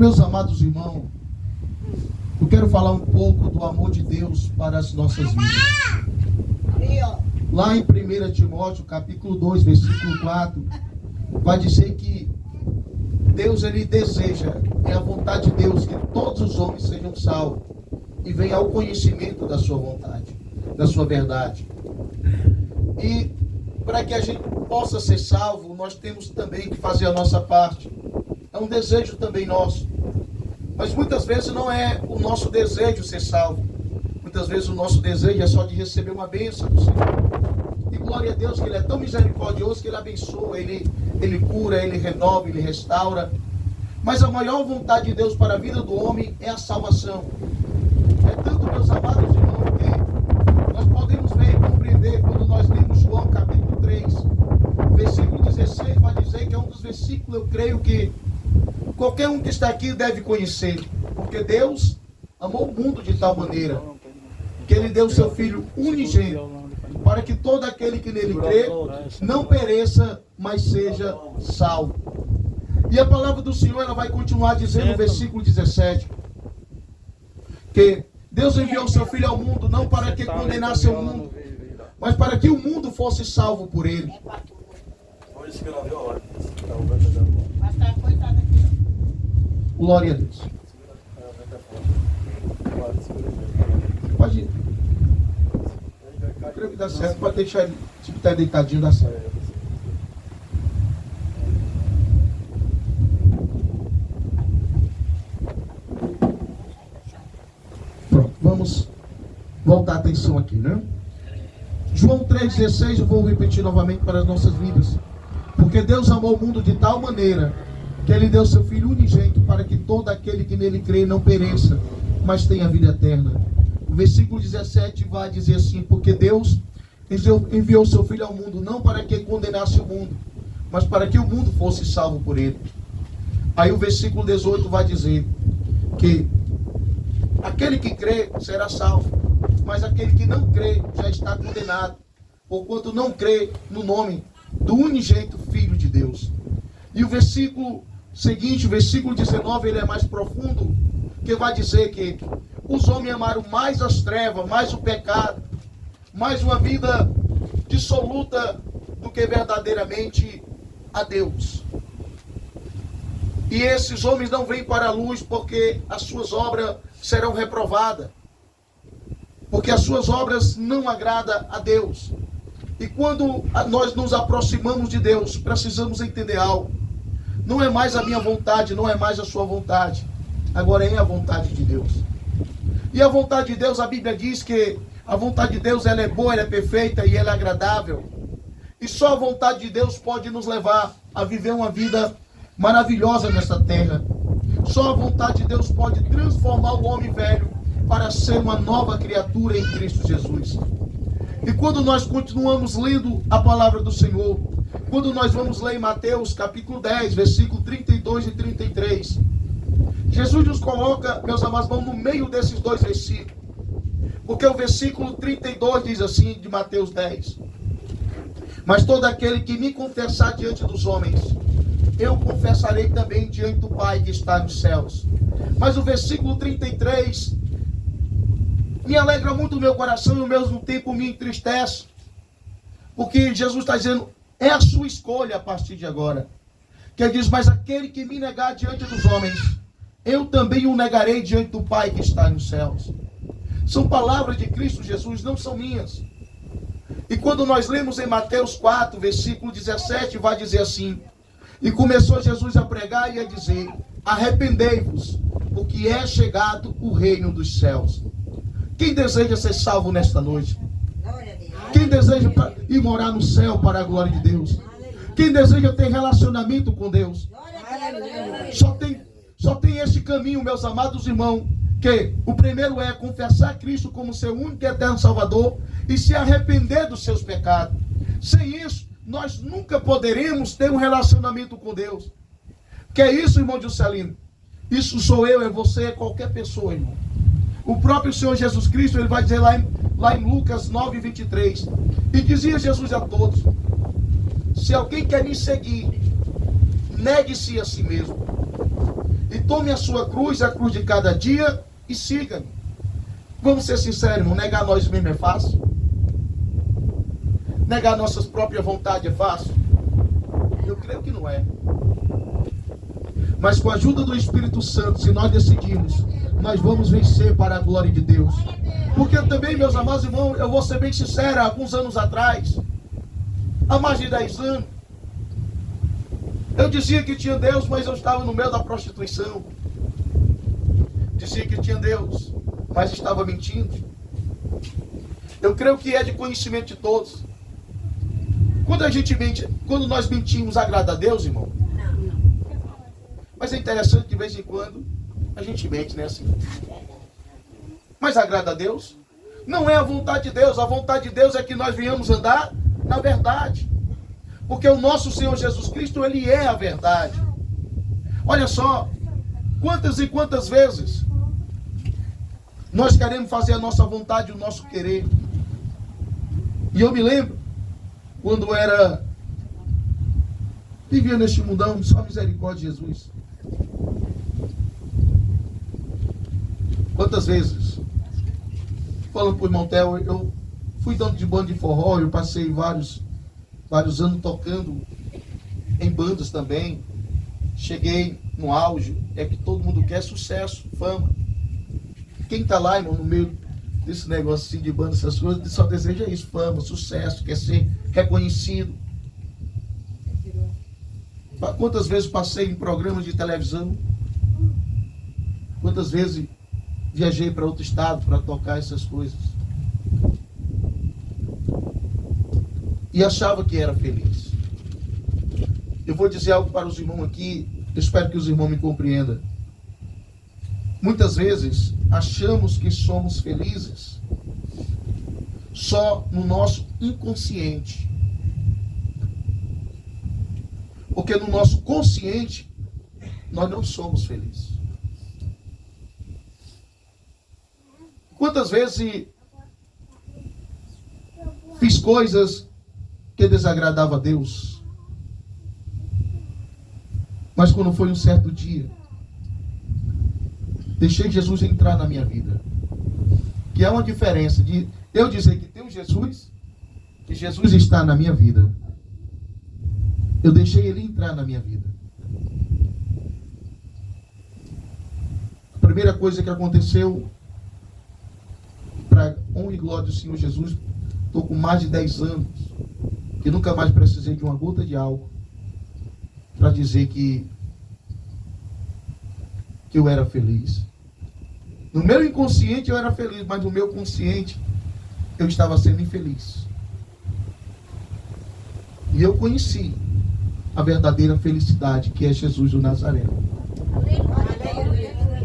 Meus amados irmãos, eu quero falar um pouco do amor de Deus para as nossas vidas. Lá em 1 Timóteo, capítulo 2, versículo 4, vai dizer que Deus, ele deseja, é a vontade de Deus, que todos os homens sejam salvos e venham ao conhecimento da sua vontade, da sua verdade. E para que a gente possa ser salvo, nós temos também que fazer a nossa parte. É um desejo também nosso. Mas muitas vezes não é o nosso desejo ser salvo. Muitas vezes o nosso desejo é só de receber uma bênção do Senhor. E glória a Deus que Ele é tão misericordioso que Ele abençoa, Ele cura, Ele renova, Ele restaura. Mas a maior vontade de Deus para a vida do homem é a salvação. É tanto, meus amados irmãos, que nós podemos ver e compreender quando nós lemos João capítulo 3, versículo 16, vai dizer que é um dos versículos, eu creio que qualquer um que está aqui deve conhecer, porque Deus amou o mundo de tal maneira que Ele deu o seu Filho unigênito, para que todo aquele que nele crê não pereça, mas seja salvo. E a palavra do Senhor, ela vai continuar dizendo no versículo 17, que Deus enviou o seu Filho ao mundo, não para que condenasse o mundo, mas para que o mundo fosse salvo por Ele. Glória a Deus. Pode ir. Eu creio que dá certo. Pode deixar ele, se está deitadinho, dá certo. Pronto, vamos voltar a atenção aqui, né? João 3,16, eu vou repetir novamente para as nossas vidas. Porque Deus amou o mundo de tal maneira que Ele deu seu Filho unigênito para que todo aquele que nele crê não pereça, mas tenha vida eterna. O versículo 17 vai dizer assim: porque Deus enviou seu Filho ao mundo, não para que condenasse o mundo, mas para que o mundo fosse salvo por Ele. Aí o versículo 18 vai dizer que aquele que crê será salvo, mas aquele que não crê já está condenado, porquanto não crê no nome do unigênito Filho de Deus. E o versículo seguinte, o versículo 19, ele é mais profundo, que vai dizer que os homens amaram mais as trevas, mais o pecado, mais uma vida dissoluta do que verdadeiramente a Deus. E esses homens não vêm para a luz porque as suas obras serão reprovadas, porque as suas obras não agradam a Deus. E quando nós nos aproximamos de Deus, precisamos entender algo. Não é mais a minha vontade, não é mais a sua vontade. Agora é a vontade de Deus. E a vontade de Deus, a Bíblia diz que a vontade de Deus, ela é boa, ela é perfeita e ela é agradável. E só a vontade de Deus pode nos levar a viver uma vida maravilhosa nessa terra. Só a vontade de Deus pode transformar o homem velho para ser uma nova criatura em Cristo Jesus. E quando nós continuamos lendo a palavra do Senhor, quando nós vamos ler em Mateus capítulo 10, versículo 32 e 33, Jesus nos coloca, meus amados irmãos, no meio desses dois versículos. Porque o versículo 32 diz assim, de Mateus 10: mas todo aquele que me confessar diante dos homens, eu confessarei também diante do Pai que está nos céus. Mas o versículo 33 me alegra muito o meu coração e ao mesmo tempo me entristece. Porque Jesus está dizendo, é a sua escolha a partir de agora. Que ele diz, mas aquele que me negar diante dos homens, eu também o negarei diante do Pai que está nos céus. São palavras de Cristo Jesus, não são minhas. E quando nós lemos em Mateus 4, versículo 17, vai dizer assim: e começou Jesus a pregar e a dizer, arrependei-vos, porque é chegado o reino dos céus. Quem deseja ser salvo nesta noite? Quem deseja ir morar no céu para a glória de Deus? Quem deseja ter relacionamento com Deus? Só tem esse caminho, meus amados irmãos, que o primeiro é confessar Cristo como seu único e eterno Salvador e se arrepender dos seus pecados. Sem isso, nós nunca poderemos ter um relacionamento com Deus. Que é isso, irmão Juscelino? Isso sou eu, é você, é qualquer pessoa, irmão. O próprio Senhor Jesus Cristo, ele vai dizer lá em Lucas 9, 23. E dizia Jesus a todos, se alguém quer me seguir, negue-se a si mesmo. E tome a sua cruz, a cruz de cada dia, e siga-me. Vamos ser sinceros, irmão, negar nós mesmos é fácil? Negar nossas próprias vontades é fácil? Eu creio que não é. Mas com a ajuda do Espírito Santo, se nós decidirmos, nós vamos vencer para a glória de Deus. Porque também, meus amados irmãos, eu vou ser bem sincero, há alguns anos atrás, há mais de 10 anos, eu dizia que tinha Deus, mas eu estava no meio da prostituição. Dizia que tinha Deus, mas estava mentindo. Eu creio que é de conhecimento de todos. Quando a gente mente, quando nós mentimos, agrada a Deus, irmão? Mas é interessante que de vez em quando a gente mente, né, assim. Mas agrada a Deus? Não é a vontade de Deus. A vontade de Deus é que nós venhamos andar na verdade. Porque o nosso Senhor Jesus Cristo, Ele é a verdade. Olha só, quantas e quantas vezes nós queremos fazer a nossa vontade, o nosso querer. E eu me lembro, quando vivia neste mundão, só misericórdia de Jesus. Quantas vezes, falando para o irmão Theo, eu fui dono de banda de forró, eu passei vários anos tocando em bandas também. Cheguei no auge, é que todo mundo quer sucesso, fama. Quem está lá, irmão, no meio desse negócio assim de banda, essas coisas, só deseja isso, fama, sucesso, quer ser reconhecido. Quantas vezes passei em programas de televisão? Quantas vezes viajei para outro estado para tocar essas coisas? E achava que era feliz. Eu vou dizer algo para os irmãos aqui, eu espero que os irmãos me compreendam. Muitas vezes achamos que somos felizes só no nosso inconsciente. Porque no nosso consciente nós não somos felizes. Quantas vezes fiz coisas que desagradavam a Deus, mas quando foi um certo dia, deixei Jesus entrar na minha vida. Que é uma diferença de eu dizer que tem um Jesus, que Jesus está na minha vida. Eu deixei Ele entrar na minha vida. A primeira coisa que aconteceu, para honra e glória do Senhor Jesus, estou com mais de 10 anos, que nunca mais precisei de uma gota de álcool para dizer que eu era feliz. No meu inconsciente eu era feliz, mas no meu consciente eu estava sendo infeliz. E eu conheci a verdadeira felicidade, que é Jesus do Nazaré.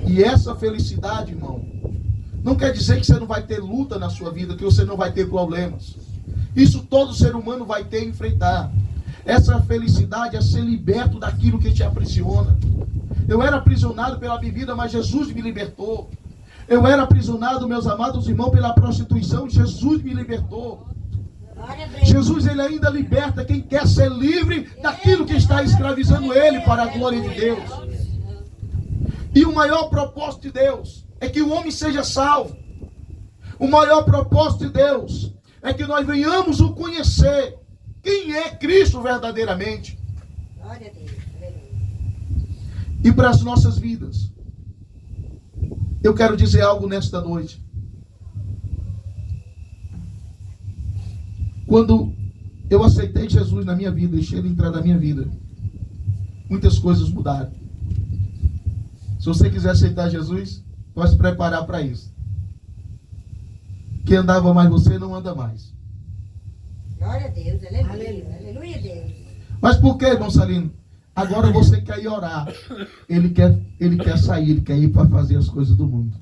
E essa felicidade, irmão, não quer dizer que você não vai ter luta na sua vida, que você não vai ter problemas. Isso todo ser humano vai ter e enfrentar. Essa felicidade é ser liberto daquilo que te aprisiona. Eu era aprisionado pela bebida, mas Jesus me libertou. Eu era aprisionado, meus amados irmãos, pela prostituição. Jesus me libertou. Jesus, Ele ainda liberta quem quer ser livre daquilo que está escravizando ele para a glória de Deus. E o maior propósito de Deus é que o homem seja salvo. O maior propósito de Deus é que nós venhamos o conhecer. Quem é Cristo verdadeiramente? Glória a Deus. E para as nossas vidas, eu quero dizer algo nesta noite. Quando eu aceitei Jesus na minha vida, deixei Ele entrar na minha vida, muitas coisas mudaram. Se você quiser aceitar Jesus, vai se preparar para isso. Quem andava mais você não anda mais. Glória a Deus, aleluia, aleluia a Deus. Mas por que, irmão Salino? Agora você quer ir orar. Ele quer sair, ele quer ir para fazer as coisas do mundo.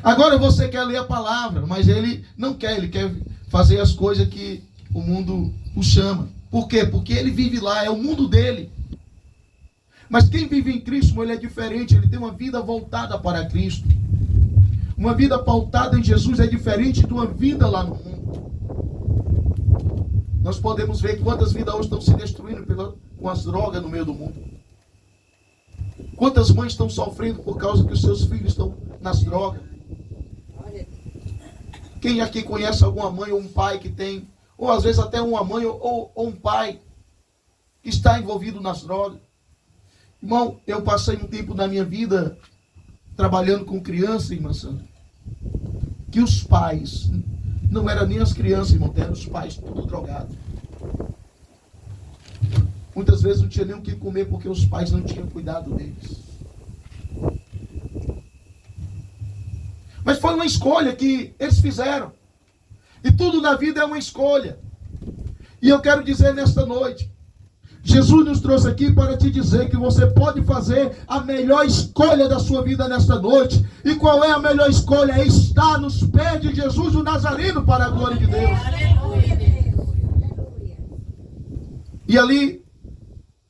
Agora você quer ler a palavra, mas ele não quer, ele quer fazer as coisas que o mundo o chama. Por quê? Porque ele vive lá, é o mundo dele. Mas quem vive em Cristo, ele é diferente, ele tem uma vida voltada para Cristo. Uma vida pautada em Jesus é diferente de uma vida lá no mundo. Nós podemos ver quantas vidas hoje estão se destruindo com as drogas no meio do mundo. Quantas mães estão sofrendo por causa que os seus filhos estão nas drogas? Quem aqui conhece alguma mãe ou um pai que tem, ou às vezes até uma mãe ou um pai que está envolvido nas drogas? Irmão, eu passei um tempo na minha vida trabalhando com criança, irmã Sandra, que os pais, não eram nem as crianças, irmão, eram os pais tudo drogados. Muitas vezes não tinha nem o que comer porque os pais não tinham cuidado deles. Mas foi uma escolha que eles fizeram. E tudo na vida é uma escolha. E eu quero dizer nesta noite, Jesus nos trouxe aqui para te dizer que você pode fazer a melhor escolha da sua vida nesta noite. E qual é a melhor escolha? É estar nos pés de Jesus o Nazareno para a glória de Deus. E ali,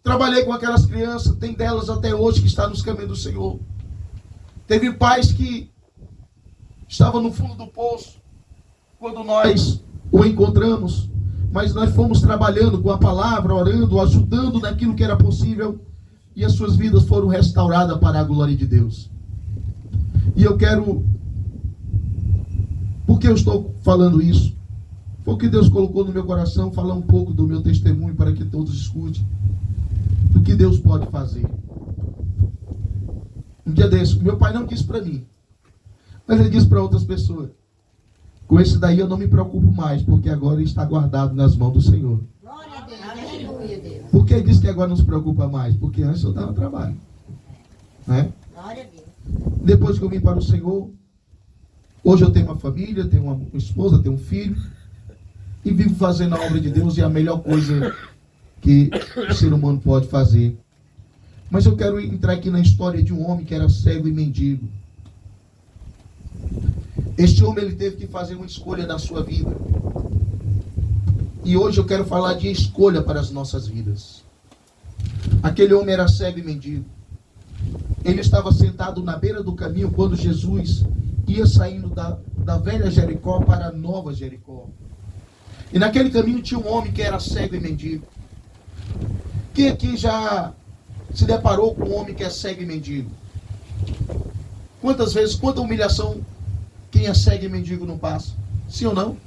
trabalhei com aquelas crianças, tem delas até hoje que está nos caminhos do Senhor. Teve pais que estavam no fundo do poço quando nós o encontramos, mas nós fomos trabalhando com a palavra, orando, ajudando naquilo que era possível, e as suas vidas foram restauradas para a glória de Deus. E eu quero, por que eu estou falando isso? Foi o que Deus colocou no meu coração, falar um pouco do meu testemunho para que todos escutem do que Deus pode fazer. Um dia desse, meu pai não disse para mim, mas ele disse para outras pessoas: com esse daí eu não me preocupo mais, porque agora ele está guardado nas mãos do Senhor. Glória a Deus. Aleluia, Deus. Por que ele disse que agora não se preocupa mais? Porque antes eu dava trabalho, né? Glória a Deus. Depois que eu vim para o Senhor, hoje eu tenho uma família, tenho uma esposa, tenho um filho, e vivo fazendo a obra de Deus, e é a melhor coisa que o ser humano pode fazer. Mas eu quero entrar aqui na história de um homem que era cego e mendigo. Este homem, ele teve que fazer uma escolha na sua vida. E hoje eu quero falar de escolha para as nossas vidas. Aquele homem era cego e mendigo. Ele estava sentado na beira do caminho quando Jesus ia saindo da velha Jericó para a nova Jericó. E naquele caminho tinha um homem que era cego e mendigo. Quem aqui já se deparou com um homem que é cego e mendigo? Quantas vezes, quanta humilhação quem é cego e mendigo não passa? Sim ou não?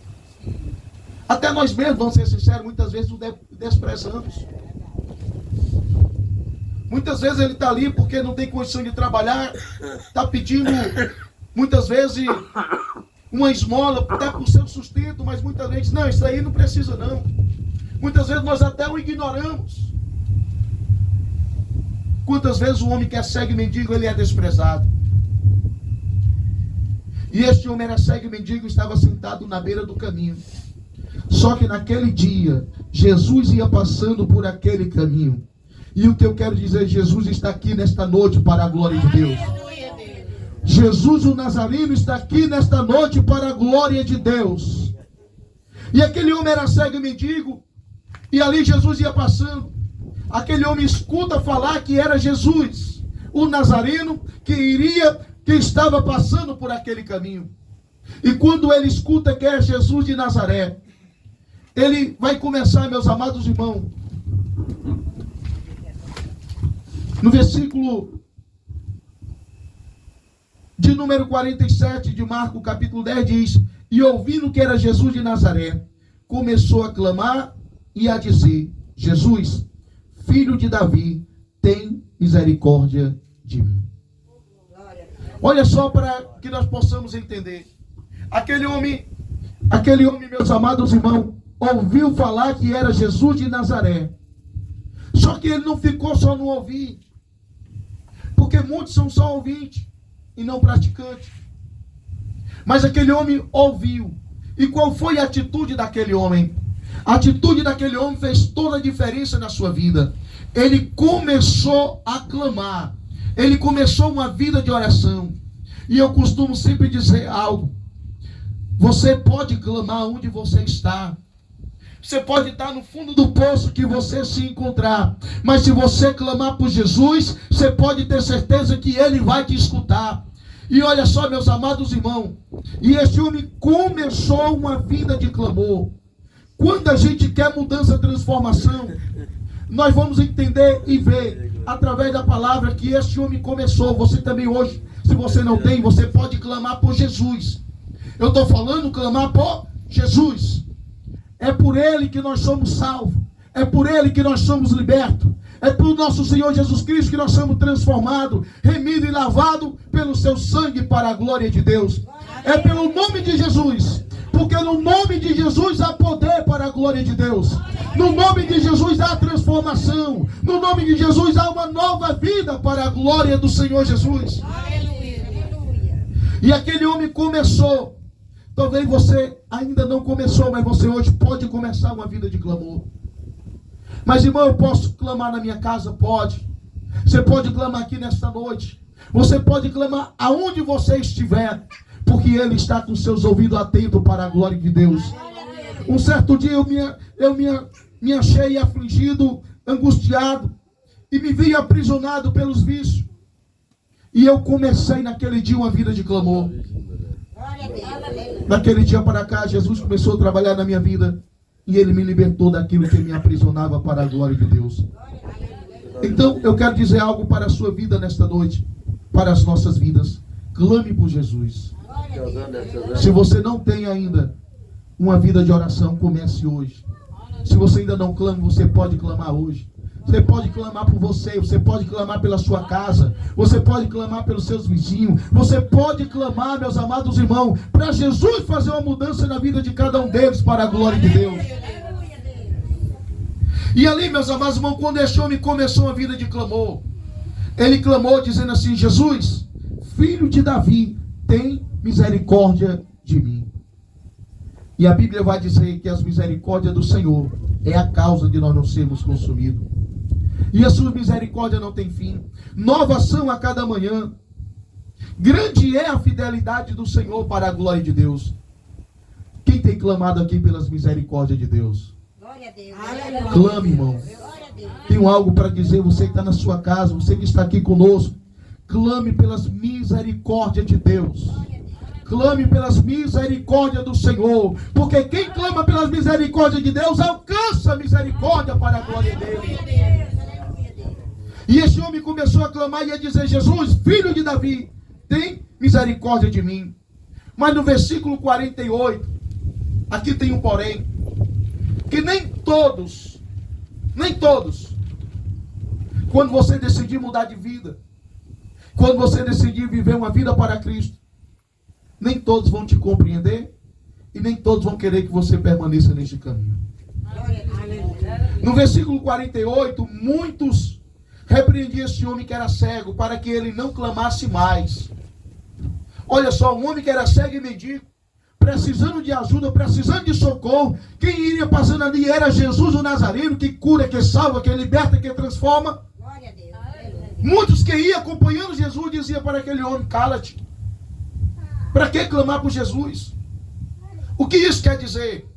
Até nós mesmos, vamos ser sinceros, muitas vezes o desprezamos. Muitas vezes ele está ali porque não tem condição de trabalhar, está pedindo, muitas vezes, uma esmola, até para o seu sustento, mas muitas vezes, não, isso aí não precisa não. Muitas vezes nós até o ignoramos. Quantas vezes o homem que é cego e mendigo, ele é desprezado. E este homem era cego e mendigo, estava sentado na beira do caminho. Só que naquele dia, Jesus ia passando por aquele caminho. E o que eu quero dizer, Jesus está aqui nesta noite para a glória de Deus. Jesus o Nazareno está aqui nesta noite para a glória de Deus. E aquele homem era cego e mendigo, e ali Jesus ia passando. Aquele homem escuta falar que era Jesus, o Nazareno, que estava passando por aquele caminho. E quando ele escuta que é Jesus de Nazaré, ele vai começar, meus amados irmãos, no versículo de número 47 de Marcos, capítulo 10, diz: e ouvindo que era Jesus de Nazaré, começou a clamar e a dizer: Jesus, filho de Davi, tem misericórdia de mim. Olha só para que nós possamos entender. Aquele homem, meus amados irmãos, ouviu falar que era Jesus de Nazaré. Só que ele não ficou só no ouvir. Porque muitos são só ouvintes e não praticantes. Mas aquele homem ouviu. E qual foi a atitude daquele homem? A atitude daquele homem fez toda a diferença na sua vida. Ele começou a clamar. Ele começou uma vida de oração. E eu costumo sempre dizer algo. Você pode clamar onde você está. Você pode estar no fundo do poço que você se encontrar. Mas se você clamar por Jesus, você pode ter certeza que Ele vai te escutar. E olha só, meus amados irmãos. E este homem começou uma vida de clamor. Quando a gente quer mudança, transformação, nós vamos entender e ver através da palavra que este homem começou. Você também hoje, se você não tem, você pode clamar por Jesus. Eu estou falando clamar por Jesus. É por Ele que nós somos salvos. É por Ele que nós somos libertos. É por nosso Senhor Jesus Cristo que nós somos transformados, remidos e lavados pelo seu sangue para a glória de Deus. É pelo nome de Jesus. Porque no nome de Jesus há poder para a glória de Deus. No nome de Jesus há transformação. No nome de Jesus há uma nova vida para a glória do Senhor Jesus. E aquele homem começou. Talvez você ainda não começou, mas você hoje pode começar uma vida de clamor. Mas irmão, eu posso clamar na minha casa? Pode. Você pode clamar aqui nesta noite. Você pode clamar aonde você estiver. Porque Ele está com seus ouvidos atentos para a glória de Deus. Um certo dia eu me achei afligido, angustiado. E me vi aprisionado pelos vícios. E eu comecei naquele dia uma vida de clamor. Daquele dia para cá, Jesus começou a trabalhar na minha vida. E Ele me libertou daquilo que me aprisionava para a glória de Deus. Então, eu quero dizer algo para a sua vida nesta noite. Para as nossas vidas. Clame por Jesus. Se você não tem ainda uma vida de oração, comece hoje. Se você ainda não clama, você pode clamar hoje. Você pode clamar por você, você pode clamar pela sua casa, você pode clamar pelos seus vizinhos, você pode clamar, meus amados irmãos, para Jesus fazer uma mudança na vida de cada um deles para a glória de Deus. E ali, meus amados irmãos, quando este homem começou uma vida de clamor, ele clamou dizendo assim: Jesus, filho de Davi, tem misericórdia de mim. E a Bíblia vai dizer que as misericórdias do Senhor é a causa de nós não sermos consumidos. E a sua misericórdia não tem fim. Novas são a cada manhã. Grande é a fidelidade do Senhor para a glória de Deus. Quem tem clamado aqui pelas misericórdias de Deus? Glória a Deus. Clame, irmão. Tenho algo para dizer. Você que está na sua casa, você que está aqui conosco, clame pelas misericórdias de Deus. Clame pelas misericórdias do Senhor. Porque quem clama pelas misericórdias de Deus alcança a misericórdia para a glória dele. E esse homem começou a clamar e a dizer: Jesus, filho de Davi, tem misericórdia de mim. Mas no versículo 48, aqui tem um porém, que nem todos, quando você decidir mudar de vida, quando você decidir viver uma vida para Cristo, nem todos vão te compreender e nem todos vão querer que você permaneça neste caminho. No versículo 48, muitos repreendiam esse homem que era cego para que ele não clamasse mais. Olha só, um homem que era cego e mendigo, precisando de ajuda, precisando de socorro, quem iria passando ali era Jesus o Nazareno, que cura, que salva, que liberta, que transforma. Glória a Deus. Muitos que iam acompanhando Jesus diziam para aquele homem: cala-te. Para que clamar por Jesus? O que isso quer dizer?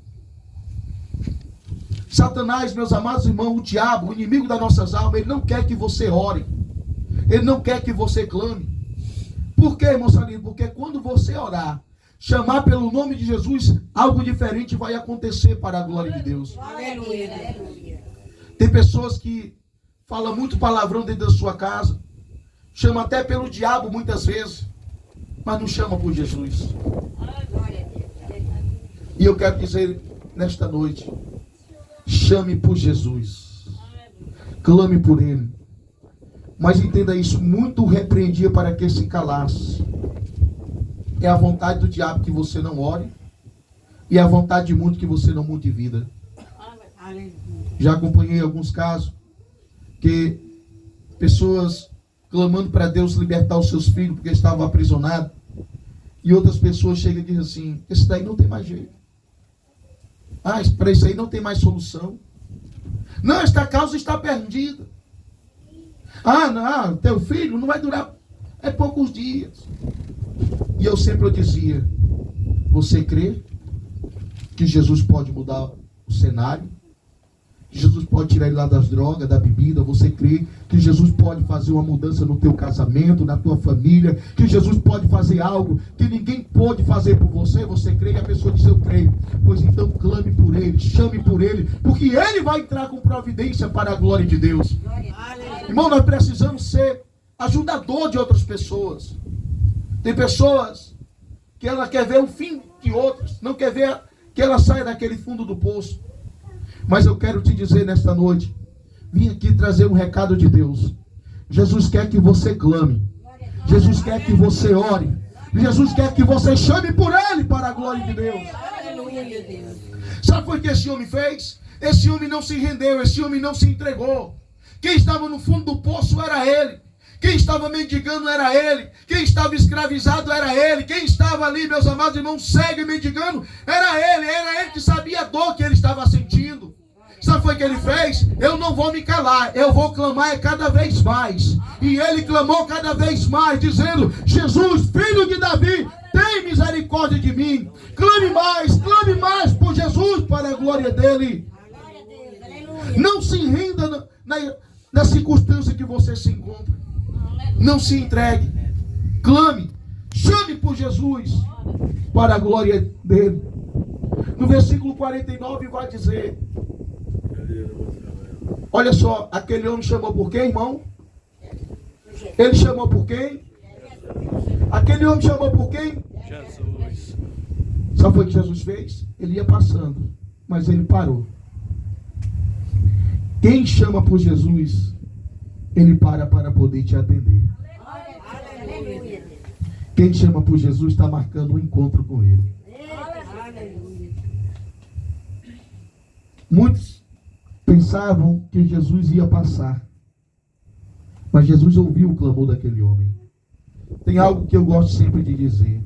Satanás, meus amados irmãos, o diabo, o inimigo das nossas almas, ele não quer que você ore. Ele não quer que você clame. Por quê, irmão Salino? Porque quando você orar, chamar pelo nome de Jesus, algo diferente vai acontecer para a glória de Deus. Aleluia. Tem pessoas que falam muito palavrão dentro da sua casa, chamam até pelo diabo muitas vezes, mas não chama por Jesus. E eu quero dizer nesta noite: chame por Jesus. Clame por Ele. Mas entenda isso: muito repreendia para que se calasse. É a vontade do diabo que você não ore. E é a vontade de muito que você não mude vida. Já acompanhei alguns casos que pessoas clamando para Deus libertar os seus filhos porque estavam aprisionados. E outras pessoas chegam e dizem assim: esse daí não tem mais jeito. Para isso aí não tem mais solução. Não, esta causa está perdida. Não, teu filho não vai durar poucos dias. E eu sempre dizia: você crê que Jesus pode mudar o cenário? Jesus pode tirar ele lá das drogas, da bebida. Você crê que Jesus pode fazer uma mudança no teu casamento, na tua família, que Jesus pode fazer algo que ninguém pode fazer por você. Você crê? E a pessoa diz: eu creio. Pois então clame por ele, chame por ele, porque ele vai entrar com providência para a glória de Deus. Irmão, nós precisamos ser ajudador de outras pessoas. Tem pessoas que ela quer ver o fim de outras, não quer ver que ela saia daquele fundo do poço. Mas eu quero te dizer nesta noite, vim aqui trazer um recado de Deus. Jesus quer que você clame. Jesus quer que você ore. Jesus quer que você chame por ele para a glória de Deus. Sabe o que esse homem fez? Esse homem não se rendeu, esse homem não se entregou. Quem estava no fundo do poço era ele. Quem estava mendigando era ele. Quem estava escravizado era ele. Quem estava ali, meus amados irmãos, cego e mendigando, era ele. Era ele que sabia a dor que ele estava sentindo. Sabe o que ele fez? Eu não vou me calar, eu vou clamar cada vez mais. E ele clamou cada vez mais, dizendo: Jesus, filho de Davi, tem misericórdia de mim. Clame mais por Jesus para a glória dele. Não se renda na circunstância que você se encontra. Não se entregue. Clame, chame por Jesus para a glória dele. No versículo 49 vai dizer: olha só, aquele homem chamou por quem, irmão? Ele chamou por quem? Aquele homem chamou por quem? Jesus. Sabe o que Jesus fez? Ele ia passando, mas ele parou. Quem chama por Jesus, ele para poder te atender. Quem chama por Jesus está marcando um encontro com ele. Muitos pensavam que Jesus ia passar, mas Jesus ouviu o clamor daquele homem. Tem algo que eu gosto sempre de dizer: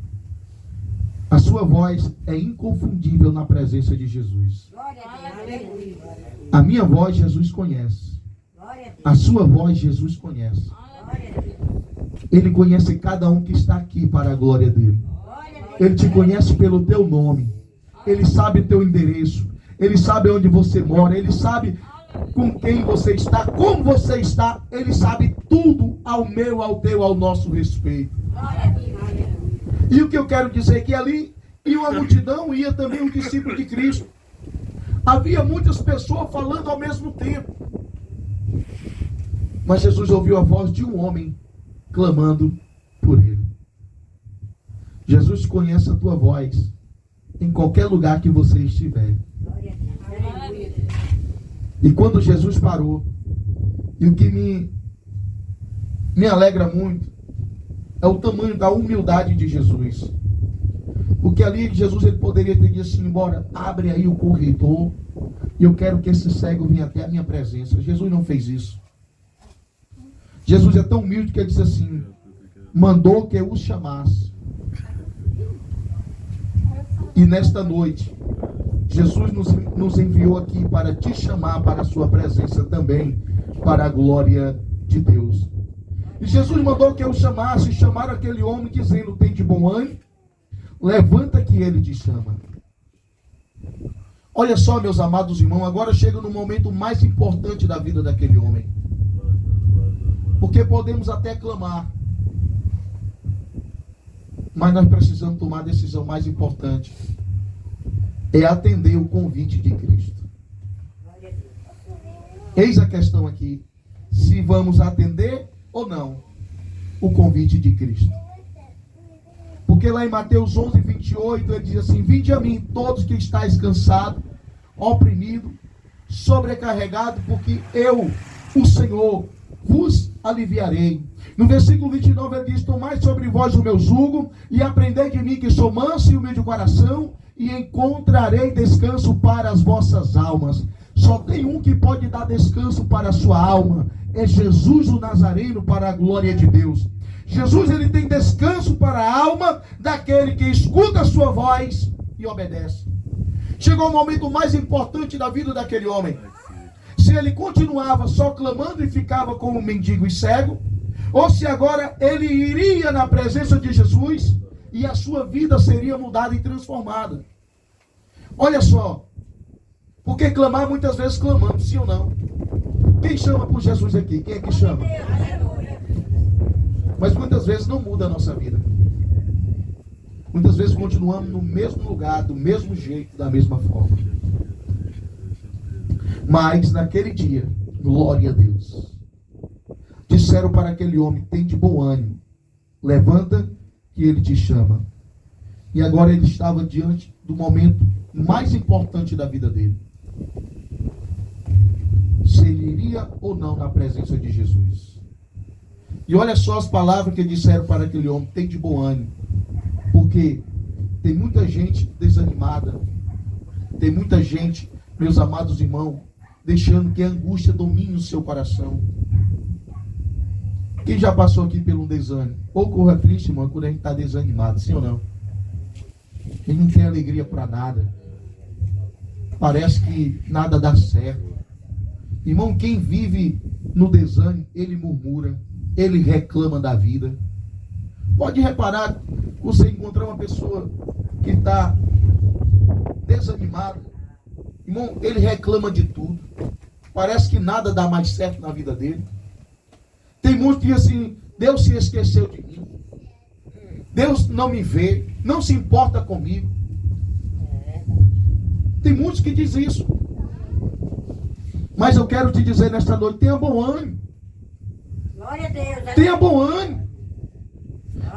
a sua voz é inconfundível na presença de Jesus. A minha voz Jesus conhece. A sua voz Jesus conhece. Ele conhece cada um que está aqui para a glória dele. Ele te conhece pelo teu nome. Ele sabe teu endereço. Ele sabe onde você mora. Ele sabe com quem você está, como você está. Ele sabe tudo ao meu, ao teu, ao nosso respeito. E o que eu quero dizer é que ali ia uma multidão, ia também um discípulo de Cristo. Havia muitas pessoas falando ao mesmo tempo. Mas Jesus ouviu a voz de um homem clamando por ele. Jesus conhece a tua voz em qualquer lugar que você estiver. E quando Jesus parou, e o que me alegra muito é o tamanho da humildade de Jesus. Porque ali Jesus ele poderia ter dito assim: embora, abre aí o corredor, e eu quero que esse cego venha até a minha presença. Jesus não fez isso. Jesus é tão humilde que ele disse assim: mandou que eu o chamasse. E nesta noite, Jesus nos enviou aqui para te chamar para a sua presença também, para a glória de Deus. E Jesus mandou que eu chamasse, e chamaram aquele homem dizendo: tem de bom ânimo, levanta que ele te chama. Olha só, meus amados irmãos, agora chega no momento mais importante da vida daquele homem. Porque podemos até clamar, mas nós precisamos tomar a decisão mais importante. É atender o convite de Cristo. Eis a questão aqui: se vamos atender ou não o convite de Cristo. Porque lá em Mateus 11, 28, ele diz assim: vinde a mim todos que estáis cansados, oprimidos, sobrecarregados, porque eu, o Senhor, vos aliviarei. No versículo 29 ele diz: tomai sobre vós o meu jugo, e aprendei de mim que sou manso e humilde de coração, e encontrarei descanso para as vossas almas. Só tem um que pode dar descanso para a sua alma, é Jesus o Nazareno, para a glória de Deus. Jesus ele tem descanso para a alma daquele que escuta a sua voz e obedece. Chegou o momento mais importante da vida daquele homem. Se ele continuava só clamando e ficava como mendigo e cego, ou se agora ele iria na presença de Jesus e a sua vida seria mudada e transformada. Olha só, Porque clamar, muitas vezes clamamos, sim ou não? Quem chama por Jesus aqui? Quem é que chama? Mas muitas vezes não muda a nossa vida. Muitas vezes continuamos no mesmo lugar, do mesmo jeito, da mesma forma. Mas naquele dia, glória a Deus, disseram para aquele homem: tem de bom ânimo, levanta que ele te chama. E agora ele estava diante do momento mais importante da vida dele. Se ele iria ou não na presença de Jesus. E olha só as palavras que disseram para aquele homem: tem de bom ânimo. Porque tem muita gente desanimada. Tem muita gente, meus amados irmãos, deixando que a angústia domine o seu coração. Quem já passou aqui pelo desânimo? Ou corra triste, irmão, quando a gente está desanimado, sim ou não? A gente não tem alegria para nada. Parece que nada dá certo. Irmão, quem vive no desânimo, ele murmura, ele reclama da vida. Pode reparar, você encontrar uma pessoa que está desanimada, irmão, ele reclama de tudo. Parece que nada dá mais certo na vida dele. Tem muitos que dizem assim: Deus se esqueceu de mim. Deus não me vê, não se importa comigo. Tem muitos que dizem isso. Mas eu quero te dizer nesta noite: tenha bom ânimo. Glória a Deus. Tenha bom ânimo.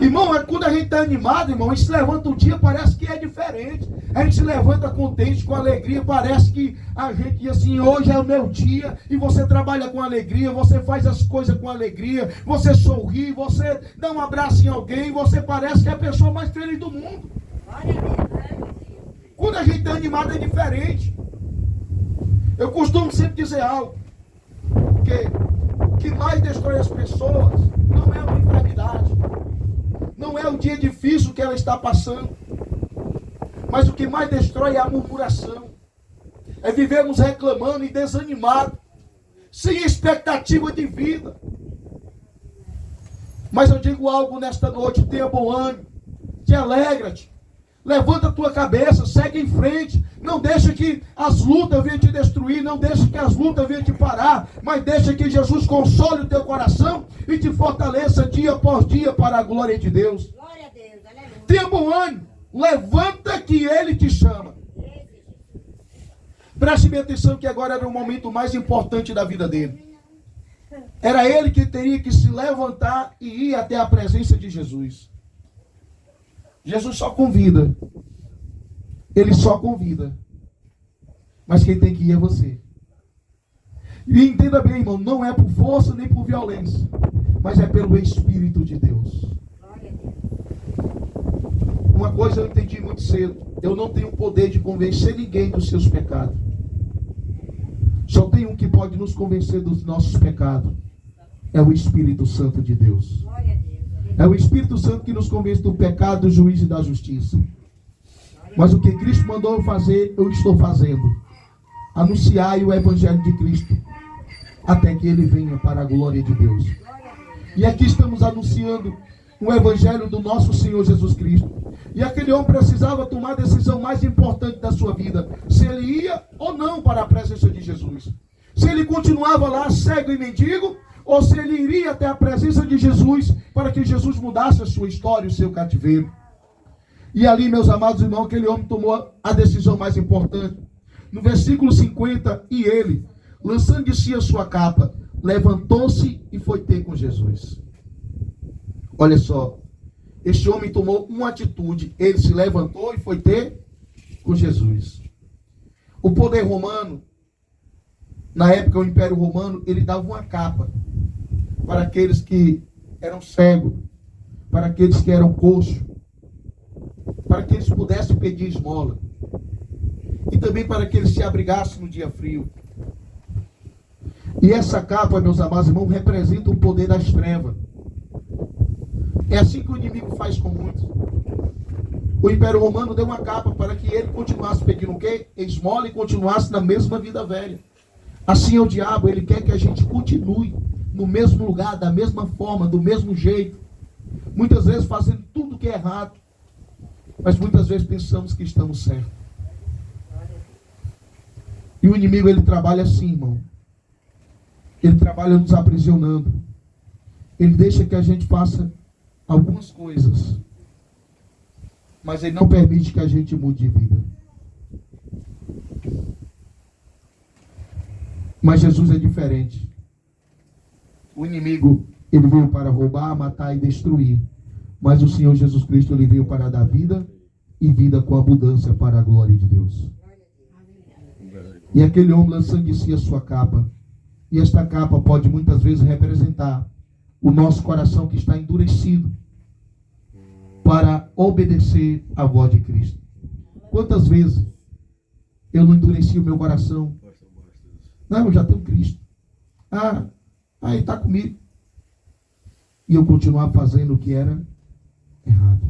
Irmão, quando a gente está animado, irmão, a gente se levanta um dia, parece que é diferente. A gente se levanta contente, com alegria, parece que a gente diz assim: hoje é o meu dia. E você trabalha com alegria, você faz as coisas com alegria, você sorri, você dá um abraço em alguém, você parece que é a pessoa mais feliz do mundo. Glória a Deus. Quando a gente está animado é diferente. Eu costumo sempre dizer algo, que o que mais destrói as pessoas não é uma enfermidade, não é o dia difícil que ela está passando, mas o que mais destrói é a murmuração. É vivermos reclamando e desanimados, sem expectativa de vida. Mas eu digo algo nesta noite: tenha bom ânimo, te alegra-te, levanta a tua cabeça, segue em frente. Não deixa que as lutas venham te destruir, não deixa que as lutas venham te parar, mas deixa que Jesus console o teu coração e te fortaleça dia após dia para a glória de Deus. Glória a Deus. Aleluia. Tenha bom ânimo, levanta que Ele te chama. Preste bem atenção que agora era o momento mais importante da vida dele. Era ele que teria que se levantar e ir até a presença de Jesus. Jesus só convida. Ele só convida. Mas quem tem que ir é você. E entenda bem, irmão, não é por força nem por violência, mas é pelo Espírito de Deus. Glória a Deus. Uma coisa eu entendi muito cedo: eu não tenho o poder de convencer ninguém dos seus pecados. Só tem um que pode nos convencer dos nossos pecados. É o Espírito Santo de Deus. Glória a Deus. É o Espírito Santo que nos convence do pecado, do juízo e da justiça. Mas o que Cristo mandou eu fazer, eu estou fazendo. Anunciai o Evangelho de Cristo, até que Ele venha para a glória de Deus. E aqui estamos anunciando o Evangelho do nosso Senhor Jesus Cristo. E aquele homem precisava tomar a decisão mais importante da sua vida: se ele ia ou não para a presença de Jesus. Se ele continuava lá cego e mendigo, ou se ele iria até a presença de Jesus para que Jesus mudasse a sua história, o seu cativeiro. E ali, meus amados irmãos, aquele homem tomou a decisão mais importante. No versículo 50, e ele, lançando de si a sua capa, levantou-se e foi ter com Jesus. Olha só, este homem tomou uma atitude: ele se levantou e foi ter com Jesus. O poder romano, na época o Império Romano, ele dava uma capa para aqueles que eram cegos, para aqueles que eram coxos, para que eles pudessem pedir esmola, e também para que eles se abrigassem no dia frio. E essa capa, meus amados irmãos, representa o poder das trevas. É assim que o inimigo faz com muitos. O Império Romano deu uma capa para que ele continuasse pedindo o quê? Esmola, e continuasse na mesma vida velha. Assim é o diabo: ele quer que a gente continue no mesmo lugar, da mesma forma, do mesmo jeito. Muitas vezes fazendo tudo que é errado, mas muitas vezes pensamos que estamos certos. E o inimigo, ele trabalha assim, irmão. Ele trabalha nos aprisionando. Ele deixa que a gente faça algumas coisas, mas ele não permite que a gente mude de vida. Mas Jesus é diferente. O inimigo, ele veio para roubar, matar e destruir. Mas o Senhor Jesus Cristo, ele veio para dar vida e vida com abundância para a glória de Deus. E aquele homem lançando de si a sua capa. E esta capa pode muitas vezes representar o nosso coração que está endurecido para obedecer à voz de Cristo. Quantas vezes eu não endureci o meu coração? Não, eu já tenho Cristo. Ele está comigo. E eu continuar fazendo o que era errado.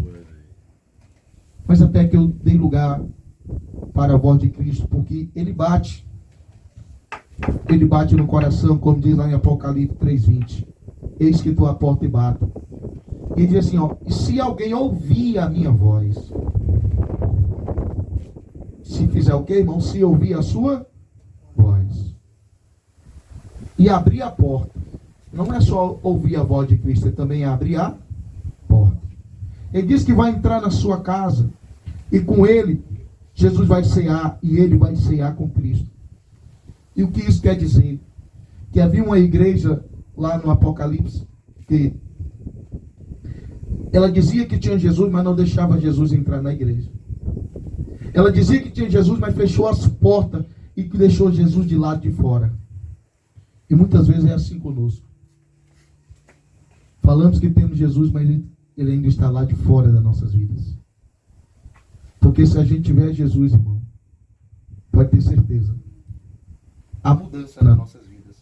Mas até que eu dei lugar para a voz de Cristo, porque Ele bate. Ele bate no coração, como diz lá em Apocalipse 3:20. Eis que estou à porta e bato. E diz assim, e se alguém ouvir a minha voz? Se fizer o quê, irmão? Se ouvir a sua voz. E abrir a porta. Não é só ouvir a voz de Cristo, é também abrir a porta. Ele diz que vai entrar na sua casa e com ele, Jesus vai cear e ele vai cear com Cristo. E o que isso quer dizer? Que havia uma igreja lá no Apocalipse que ela dizia que tinha Jesus, mas não deixava Jesus entrar na igreja. Ela dizia que tinha Jesus, mas fechou as portas e deixou Jesus de lado de fora. E muitas vezes é assim conosco. Falamos que temos Jesus, mas ele ainda está lá de fora das nossas vidas. Porque se a gente tiver Jesus, irmão, pode ter certeza, a mudança nas nossas vidas,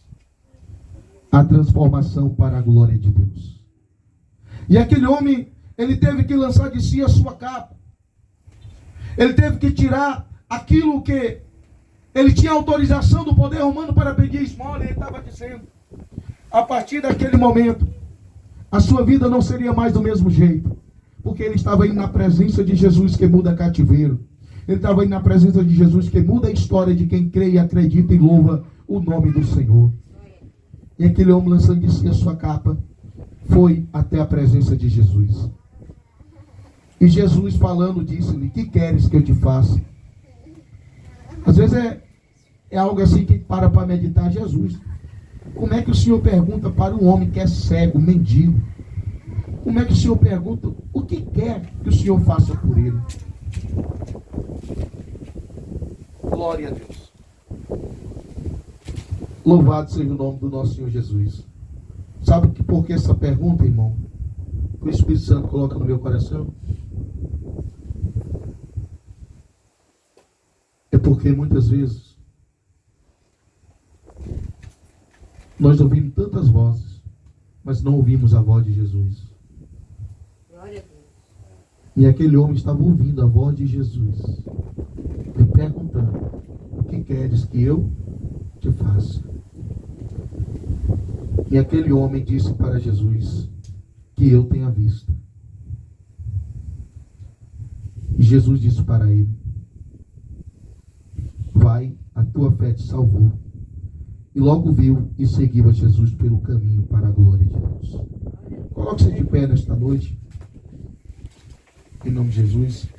a transformação para a glória de Deus. E aquele homem, ele teve que lançar de si a sua capa. Ele teve que tirar aquilo que ele tinha autorização do poder romano para pedir esmola. Ele estava dizendo, a partir daquele momento, a sua vida não seria mais do mesmo jeito. Porque ele estava indo na presença de Jesus que muda cativeiro. Ele estava indo na presença de Jesus que muda a história de quem crê e acredita e louva o nome do Senhor. E aquele homem, lançando de si a sua capa, foi até a presença de Jesus. E Jesus falando, disse-lhe, que queres que eu te faça? Às vezes é algo assim que para meditar. Jesus, como é que o Senhor pergunta para um homem que é cego, mendigo? Como é que o Senhor pergunta o que quer que o Senhor faça por ele? Glória a Deus. Louvado seja o nome do nosso Senhor Jesus. Sabe por que essa pergunta, irmão? Que o Espírito Santo coloca no meu coração? É porque muitas vezes nós ouvimos tantas vozes, mas não ouvimos a voz de Jesus. Glória a Deus. E aquele homem estava ouvindo a voz de Jesus, lhe perguntando, o que queres que eu te faça? E aquele homem disse para Jesus, que eu tenha visto. E Jesus disse para ele, vai, a tua fé te salvou. E logo viu e seguiu a Jesus pelo caminho para a glória de Deus. Coloque-se de pé nesta noite. Em nome de Jesus.